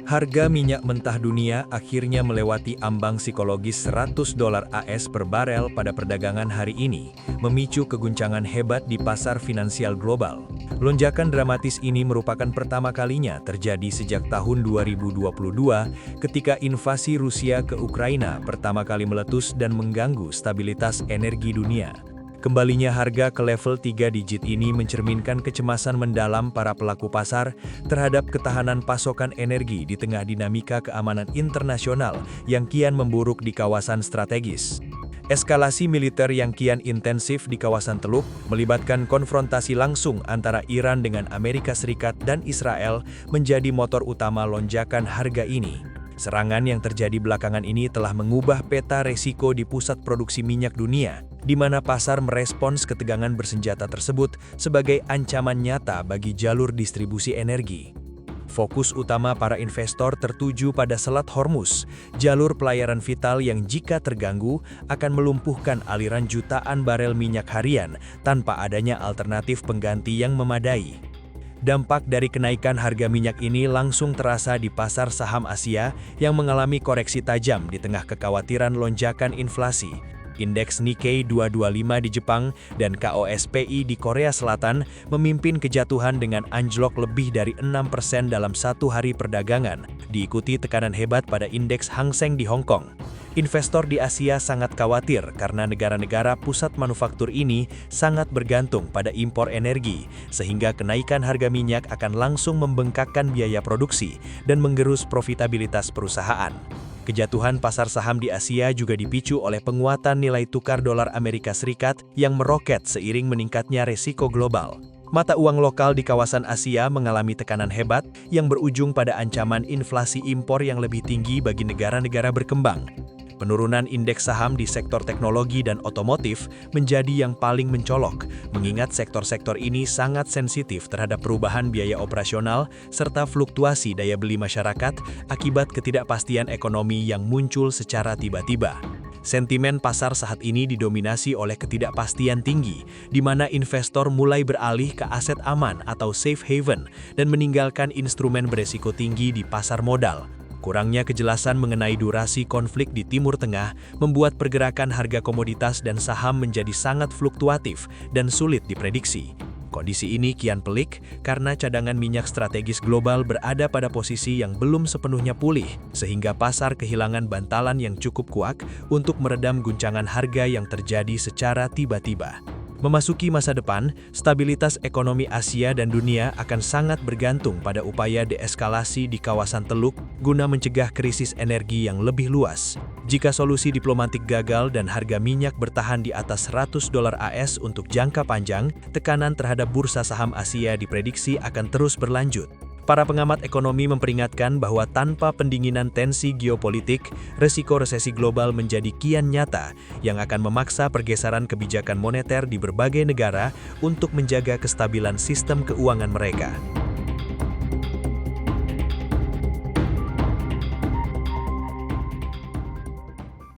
Harga minyak mentah dunia akhirnya melewati ambang psikologis $100 AS per barel pada perdagangan hari ini, memicu keguncangan hebat di pasar finansial global. Lonjakan dramatis ini merupakan pertama kalinya terjadi sejak tahun 2022 ketika invasi Rusia ke Ukraina pertama kali meletus dan mengganggu stabilitas energi dunia. Kembalinya harga ke level 3 digit ini mencerminkan kecemasan mendalam para pelaku pasar terhadap ketahanan pasokan energi di tengah dinamika keamanan internasional yang kian memburuk di kawasan strategis. Eskalasi militer yang kian intensif di kawasan Teluk melibatkan konfrontasi langsung antara Iran dengan Amerika Serikat dan Israel menjadi motor utama lonjakan harga ini. Serangan yang terjadi belakangan ini telah mengubah peta resiko di pusat produksi minyak dunia, di mana pasar merespons ketegangan bersenjata tersebut sebagai ancaman nyata bagi jalur distribusi energi. Fokus utama para investor tertuju pada Selat Hormuz, jalur pelayaran vital yang jika terganggu akan melumpuhkan aliran jutaan barel minyak harian tanpa adanya alternatif pengganti yang memadai. Dampak dari kenaikan harga minyak ini langsung terasa di pasar saham Asia yang mengalami koreksi tajam di tengah kekhawatiran lonjakan inflasi. Indeks Nikkei 225 di Jepang dan KOSPI di Korea Selatan memimpin kejatuhan dengan anjlok lebih dari 6% dalam satu hari perdagangan, diikuti tekanan hebat pada indeks Hang Seng di Hong Kong. Investor di Asia sangat khawatir karena negara-negara pusat manufaktur ini sangat bergantung pada impor energi, sehingga kenaikan harga minyak akan langsung membengkakkan biaya produksi dan menggerus profitabilitas perusahaan. Kejatuhan pasar saham di Asia juga dipicu oleh penguatan nilai tukar dolar Amerika Serikat yang meroket seiring meningkatnya resiko global. Mata uang lokal di kawasan Asia mengalami tekanan hebat yang berujung pada ancaman inflasi impor yang lebih tinggi bagi negara-negara berkembang. Penurunan indeks saham di sektor teknologi dan otomotif menjadi yang paling mencolok, mengingat sektor-sektor ini sangat sensitif terhadap perubahan biaya operasional serta fluktuasi daya beli masyarakat akibat ketidakpastian ekonomi yang muncul secara tiba-tiba. Sentimen pasar saat ini didominasi oleh ketidakpastian tinggi, di mana investor mulai beralih ke aset aman atau safe haven dan meninggalkan instrumen beresiko tinggi di pasar modal. Kurangnya kejelasan mengenai durasi konflik di Timur Tengah membuat pergerakan harga komoditas dan saham menjadi sangat fluktuatif dan sulit diprediksi. Kondisi ini kian pelik karena cadangan minyak strategis global berada pada posisi yang belum sepenuhnya pulih, sehingga pasar kehilangan bantalan yang cukup kuat untuk meredam guncangan harga yang terjadi secara tiba-tiba. Memasuki masa depan, stabilitas ekonomi Asia dan dunia akan sangat bergantung pada upaya deeskalasi di kawasan Teluk guna mencegah krisis energi yang lebih luas. Jika solusi diplomatik gagal dan harga minyak bertahan di atas $100 AS untuk jangka panjang, tekanan terhadap bursa saham Asia diprediksi akan terus berlanjut. Para pengamat ekonomi memperingatkan bahwa tanpa pendinginan tensi geopolitik, resiko resesi global menjadi kian nyata yang akan memaksa pergeseran kebijakan moneter di berbagai negara untuk menjaga kestabilan sistem keuangan mereka.